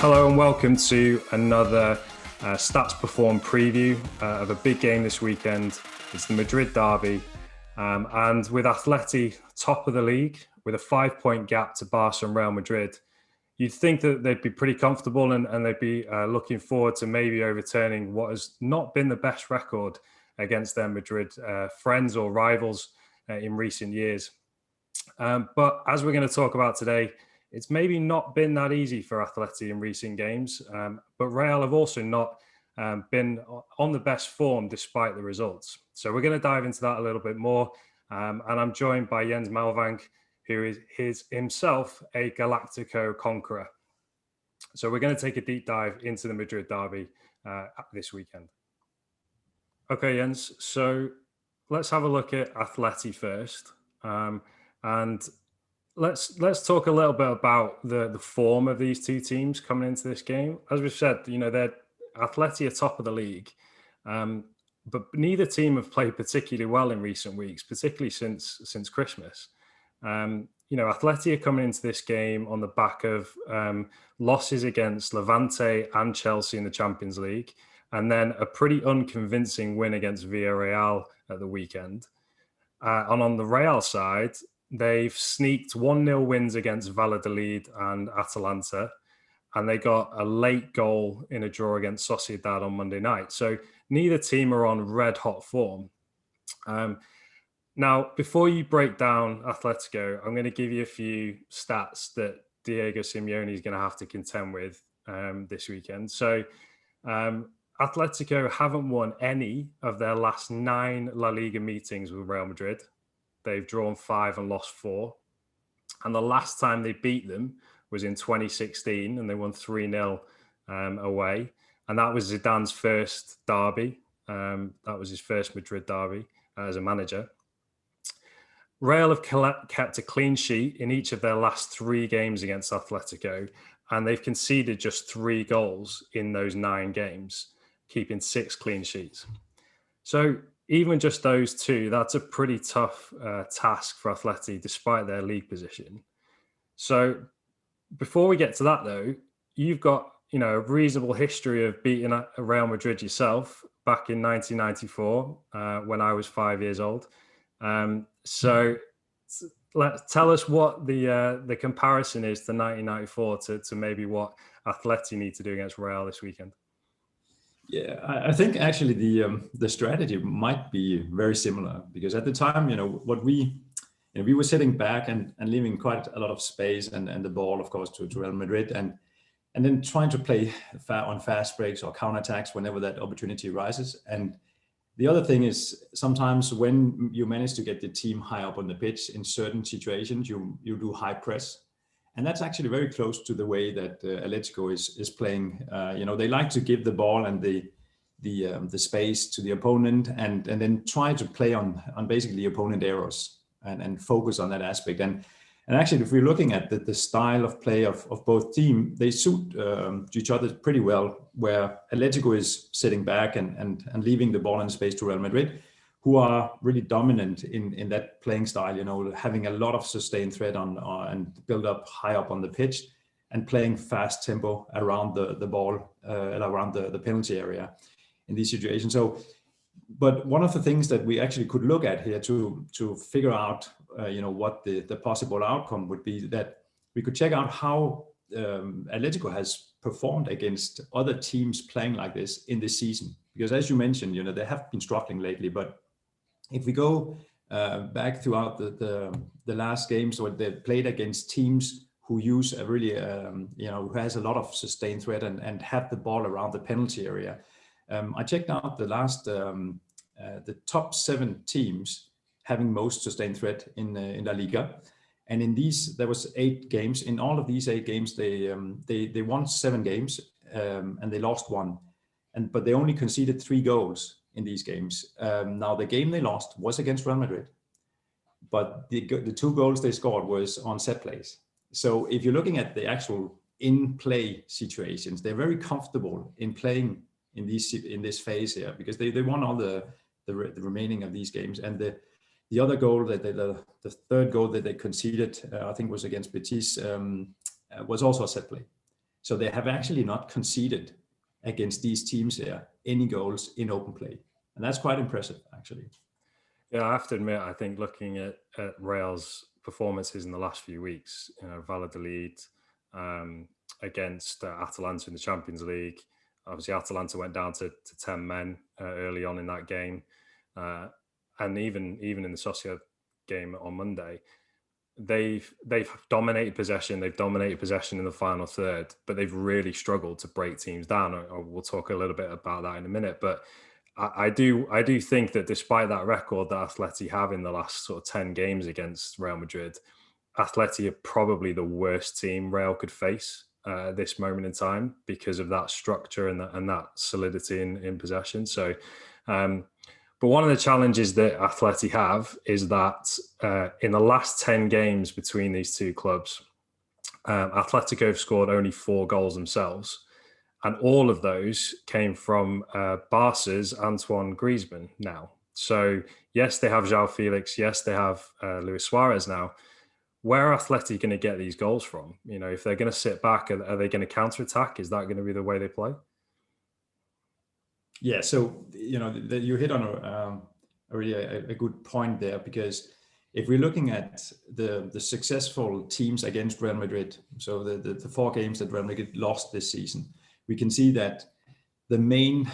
Hello and welcome to another Stats Perform preview of a big game this weekend. It's the Madrid derby. And with Atleti top of the league, with a 5-point gap to Barca and Real Madrid, you'd think that they'd be pretty comfortable and they'd be looking forward to maybe overturning what has not been the best record against their Madrid friends or rivals in recent years. But as we're going to talk about today, it's maybe not been that easy for Atleti in recent games, but Real have also not been on the best form despite the results. So we're going to dive into that a little bit more. And I'm joined by Jens Melvang, who is himself a Galactico conqueror. So we're going to take a deep dive into the Madrid derby this weekend. Okay, Jens, so let's have a look at Atleti first. And let's talk a little bit about the form of these two teams coming into this game. As we've said, they're Atleti are top of the league, but neither team have played particularly well in recent weeks, particularly since Christmas. Atleti are coming into this game on the back of losses against Levante and Chelsea in the Champions League, and then a pretty unconvincing win against Villarreal at the weekend. And on the Real side, they've sneaked 1-0 wins against Valladolid and Atalanta, and they got a late goal in a draw against Sociedad on Monday night. So neither team are on red-hot form. Now, before you break down Atletico, I'm going to give you a few stats that Diego Simeone is going to have to contend with this weekend. So Atletico haven't won any of their last 9 La Liga meetings with Real Madrid. They've drawn 5 and lost 4. And the last time they beat them was in 2016, and they won 3-0 away. And that was Zidane's first derby. That was his first Madrid derby as a manager. Real have kept a clean sheet in each of their last 3 games against Atletico, and they've conceded just 3 goals in those 9 games, keeping 6 clean sheets. So even just those 2, that's a pretty tough task for Atleti, despite their league position. So before we get to that, though, you've got a reasonable history of beating Real Madrid yourself back in 1994 when I was 5 years old. So tell us what the comparison is to 1994 to maybe what Atleti need to do against Real this weekend. Yeah, I think actually the strategy might be very similar, because at the time, what we were sitting back and leaving quite a lot of space and the ball, of course, to Real Madrid, and then trying to play on fast breaks or counterattacks whenever that opportunity arises. And the other thing is, sometimes when you manage to get the team high up on the pitch in certain situations, you do high press. And that's actually very close to the way that Atletico is playing. They like to give the ball and the space to the opponent, and then try to play on basically the opponent errors and focus on that aspect. And actually, if we're looking at the style of play of both teams, they suit each other pretty well, where Atletico is sitting back and leaving the ball in space to Real Madrid, who are really dominant in that playing style, having a lot of sustained threat and build up high up on the pitch and playing fast tempo around the ball, around the penalty area in these situations. But one of the things that we actually could look at here to figure out, what the possible outcome would be, that we could check out how Atletico has performed against other teams playing like this in this season. Because as you mentioned, they have been struggling lately, but if we go back throughout the last games where they've played against teams who use a really, who has a lot of sustained threat and have the ball around the penalty area. I checked out the last, the top 7 teams having most sustained threat in La Liga. And in these, there was 8 games. In all of these 8 games, they won 7 games and they lost 1. But they only conceded 3 goals in these games. Now, the game they lost was against Real Madrid, but the 2 goals they scored was on set plays. So if you're looking at the actual in-play situations, they're very comfortable in playing in this phase here, because they won all the remaining of these games. And the other goal that the third goal that they conceded, I think was against Betis, was also a set play. So they have actually not conceded against these teams here any goals in open play. And that's quite impressive, actually. Yeah, I have to admit, I think looking at Real's performances in the last few weeks, Valladolid against Atalanta in the Champions League. Obviously, Atalanta went down to 10 men early on in that game. And even in the Sociedad game on Monday, they've dominated possession. They've dominated possession in the final third, but they've really struggled to break teams down. We'll talk a little bit about that in a minute. But I do think that despite that record that Atleti have in the last sort of 10 games against Real Madrid, Atleti are probably the worst team Real could face at this moment in time because of that structure and that solidity in possession. So, but one of the challenges that Atleti have is that in the last 10 games between these two clubs, Atletico have scored only 4 goals themselves. And all of those came from Barca's Antoine Griezmann now. So, yes, they have João Felix. Yes, they have Luis Suarez now. Where are Atleti going to get these goals from? If they're going to sit back, are they going to counter-attack? Is that going to be the way they play? Yeah, so you hit on a really a good point there, because if we're looking at the successful teams against Real Madrid, so the 4 games that Real Madrid lost this season, we can see that the main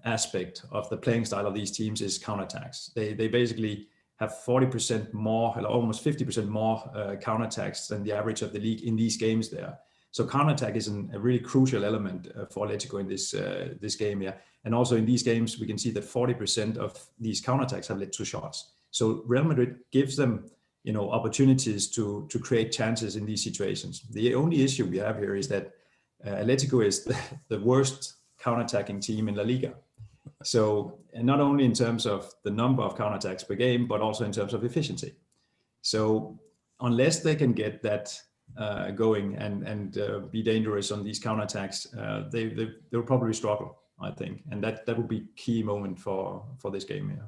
aspect of the playing style of these teams is counterattacks. They basically have 40% more, or almost 50% more counterattacks than the average of the league in these games there. So counterattack is a really crucial element for Atletico in this game here. And also in these games, we can see that 40% of these counterattacks have led to shots. So Real Madrid gives them, opportunities to create chances in these situations. The only issue we have here is that Atletico is the worst counterattacking team in La Liga. So, and not only in terms of the number of counterattacks per game, but also in terms of efficiency. So unless they can get that going and be dangerous on these counterattacks, they'll probably struggle, I think. And that would be key moment for this game here.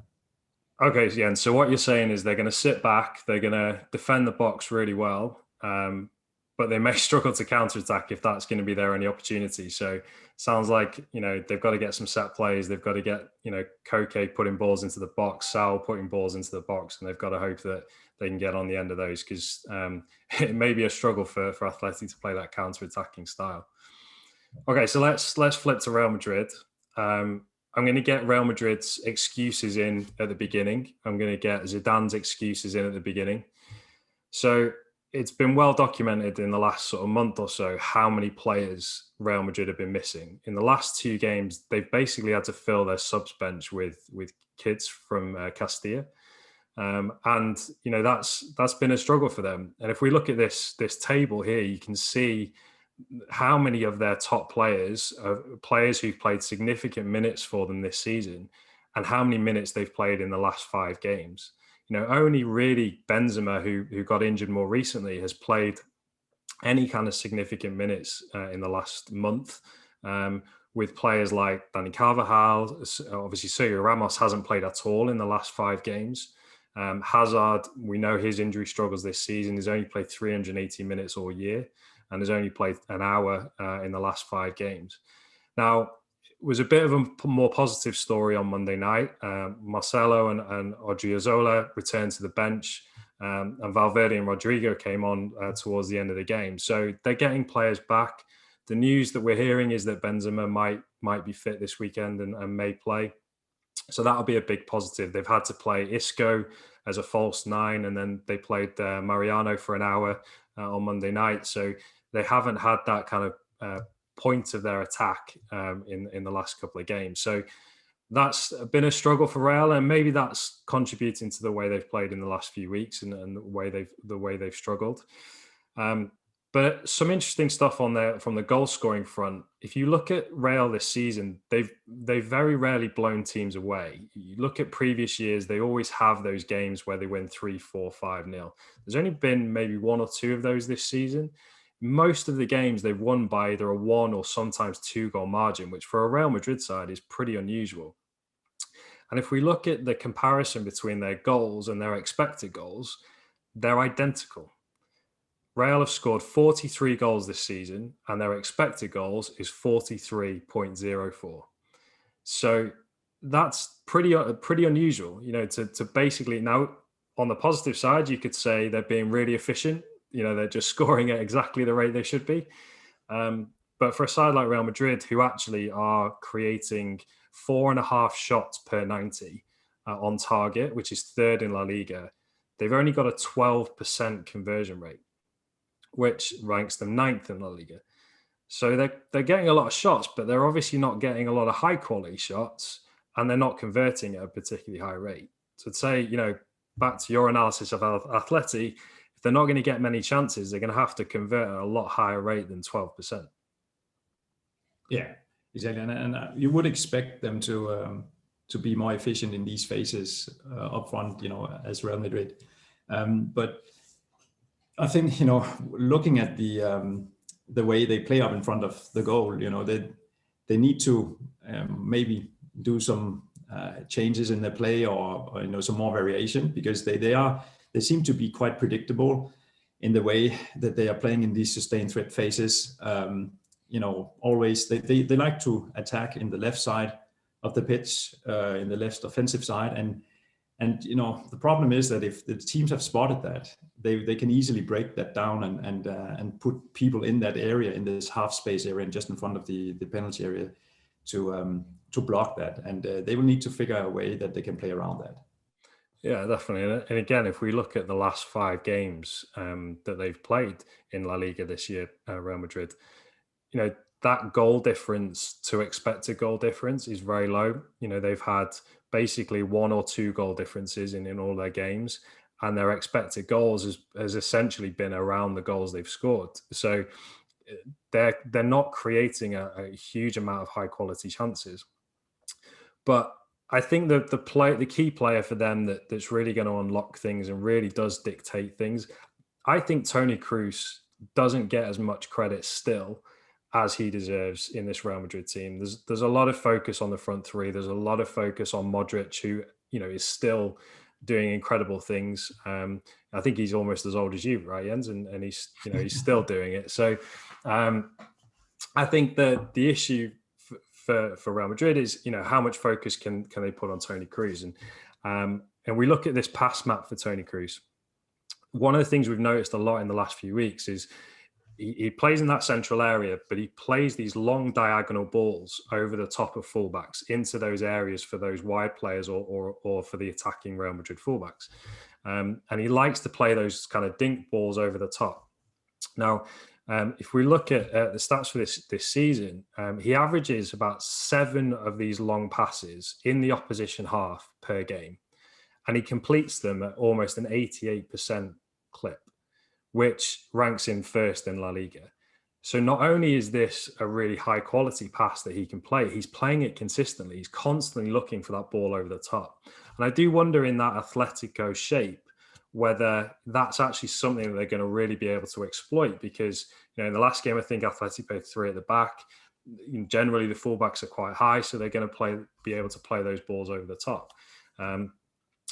Okay, yeah. And so what you're saying is they're going to sit back, they're going to defend the box really well, but they may struggle to counterattack if that's going to be their only opportunity. So sounds like, they've got to get some set plays. They've got to get, Koke putting balls into the box, Sal putting balls into the box, and they've got to hope that they can get on the end of those, because it may be a struggle for Atleti to play that counter-attacking style. Okay, so let's flip to Real Madrid. I'm going to get Real Madrid's excuses in at the beginning. I'm going to get Zidane's excuses in at the beginning. So it's been well documented in the last sort of month or so how many players Real Madrid have been missing. In the last 2 games, they've basically had to fill their subs bench with kids from Castilla. And that's been a struggle for them. And if we look at this table here, you can see how many of their top players are players who've played significant minutes for them this season, and how many minutes they've played in the last 5 games. Only really Benzema, who got injured more recently, has played any kind of significant minutes in the last month. With players like Dani Carvajal, obviously Sergio Ramos hasn't played at all in the last 5 games. Hazard, we know his injury struggles this season. He's only played 380 minutes all year, and has only played an hour in the last 5 games. Now, it was a bit of a more positive story on Monday night. Marcelo and Odriozola returned to the bench, and Valverde and Rodrigo came on towards the end of the game. So they're getting players back. The news that we're hearing is that Benzema might be fit this weekend and may play. So that'll be a big positive. They've had to play Isco as a false 9, and then they played Mariano for an hour on Monday night. So they haven't had that kind of point of their attack in the last couple of games. So that's been a struggle for Real, and maybe that's contributing to the way they've played in the last few weeks and the way they've struggled. But some interesting stuff from the goal scoring front. If you look at Real this season, they've very rarely blown teams away. You look at previous years, they always have those games where they win 3-4, 5-0. There's only been maybe 1 or 2 of those this season. Most of the games they've won by either a 1 or sometimes 2 goal margin, which for a Real Madrid side is pretty unusual. And if we look at the comparison between their goals and their expected goals, they're identical. Real have scored 43 goals this season, and their expected goals is 43.04. So that's pretty unusual, to basically, now on the positive side, you could say they're being really efficient. They're just scoring at exactly the rate they should be. But for a side like Real Madrid, who actually are creating 4.5 shots per 90 on target, which is third in La Liga, they've only got a 12% conversion rate, which ranks them 9th in La Liga. So they're getting a lot of shots, but they're obviously not getting a lot of high quality shots, and they're not converting at a particularly high rate. So to say, back to your analysis of Atleti, if they're not going to get many chances, they're going to have to convert at a lot higher rate than 12%. Yeah, exactly. And you would expect them to be more efficient in these phases up front, as Real Madrid. But I think, looking at the way they play up in front of the goal, they need to maybe do some changes in their play, or some more variation, because they seem to be quite predictable in the way that they are playing in these sustained threat phases. Always they like to attack in the left side of the pitch, in the left offensive side, and the problem is that if the teams have spotted that, they can easily break that down and put people in that area, in this half space area, and just in front of the penalty area, to block that. And they will need to figure out a way that they can play around that. Yeah, definitely. And again, if we look at the last 5 games that they've played in La Liga this year, Real Madrid, that goal difference to expected goal difference is very low. They've had basically 1 or 2 goal differences in all their games, and their expected goals has essentially been around the goals they've scored. So they're not creating a huge amount of high quality chances. But I think that the key player for them that's really going to unlock things and really does dictate things, I think Toni Kroos doesn't get as much credit still as he deserves in this Real Madrid team. There's a lot of focus on the front three. There's a lot of focus on Modric, who is still doing incredible things. I think he's almost as old as you, right, Jens? And he's still doing it. So I think that the issue for Real Madrid is how much focus can they put on Toni Kroos, and we look at this pass map for Toni Kroos. One of the things we've noticed a lot in the last few weeks is he plays in that central area, but he plays these long diagonal balls over the top of fullbacks into those areas for those wide players or for the attacking Real Madrid fullbacks. And he likes to play those kind of dink balls over the top. Now, if we look at the stats for this season, he averages about 7 of these long passes in the opposition half per game, and he completes them at almost an 88% clip, which ranks him first in La Liga. So not only is this a really high quality pass that he can play, he's playing it consistently. He's constantly looking for that ball over the top. And I do wonder, in that Atletico shape, whether that's actually something that they're going to really be able to exploit, because in the last game, I think Atleti played 3 at the back. Generally, the fullbacks are quite high, so they're going to be able to play those balls over the top.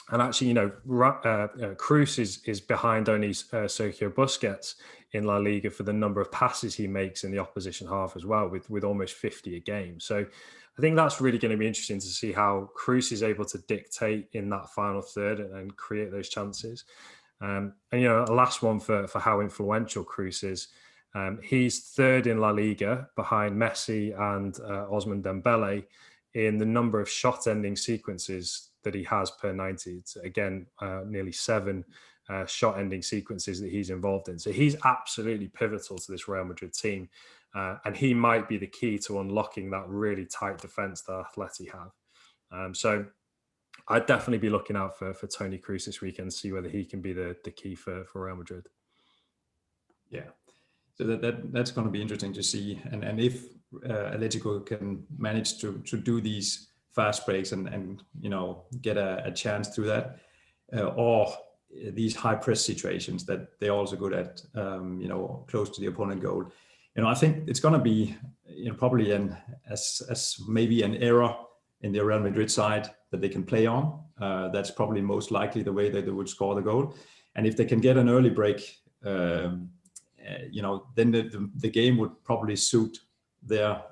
And actually, Kroos is behind only Sergio Busquets in La Liga for the number of passes he makes in the opposition half as well, with almost 50 a game. So I think that's really going to be interesting to see how Kroos is able to dictate in that final third and create those chances. And a last one for how influential Kroos is. He's 3rd in La Liga behind Messi and Ousmane Dembele in the number of shot-ending sequences that he has per 90. It's, again, nearly 7 shot-ending sequences that he's involved in. So he's absolutely pivotal to this Real Madrid team. And he might be the key to unlocking that really tight defence that Atleti have. So I'd definitely be looking out for Toni Kroos this weekend, see whether he can be the key for Real Madrid. Yeah. So that's going to be interesting to see. And if Atletico can manage to do these fast breaks and get a chance through that, or these high press situations that they're also good at, close to the opponent goal. I think it's going to be probably as maybe an error in the Real Madrid side that they can play on. That's probably most likely the way that they would score the goal. And if they can get an early break, then the game would probably suit their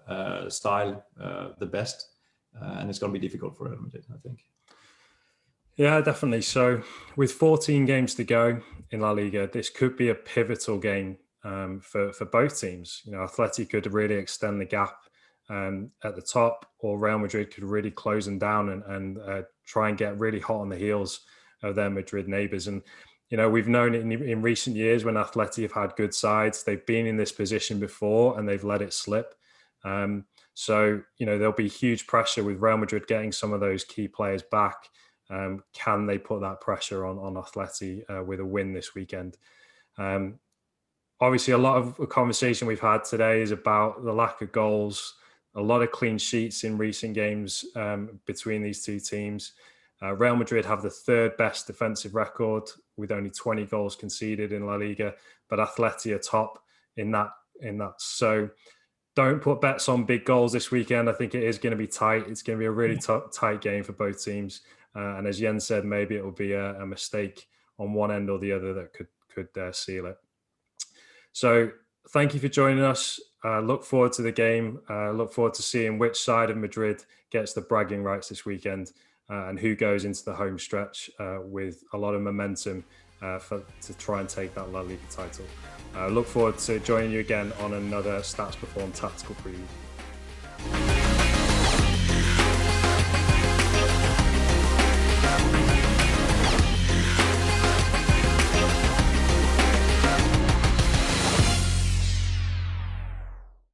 style the best, and it's going to be difficult for Real Madrid, I think. Yeah, definitely. So with 14 games to go in La Liga, this could be a pivotal game for both teams. Atleti could really extend the gap at the top, or Real Madrid could really close them down and try and get really hot on the heels of their Madrid neighbours. And we've known in recent years when Atleti have had good sides, they've been in this position before and they've let it slip. So there'll be huge pressure with Real Madrid getting some of those key players back. Can they put that pressure on Atleti with a win this weekend? Obviously, a lot of the conversation we've had today is about the lack of goals, a lot of clean sheets in recent games between these two teams. Real Madrid have the third best defensive record with only 20 goals conceded in La Liga, but Atleti are top in that. So don't put bets on big goals this weekend. I think it is going to be tight. It's going to be a really tight game for both teams. And as Jens said, maybe it will be a mistake on one end or the other that could seal it. So thank you for joining us. Look forward to the game. Look forward to seeing which side of Madrid gets the bragging rights this weekend and who goes into the home stretch with a lot of momentum to try and take that La Liga title. Look forward to joining you again on another Stats Perform Tactical Preview.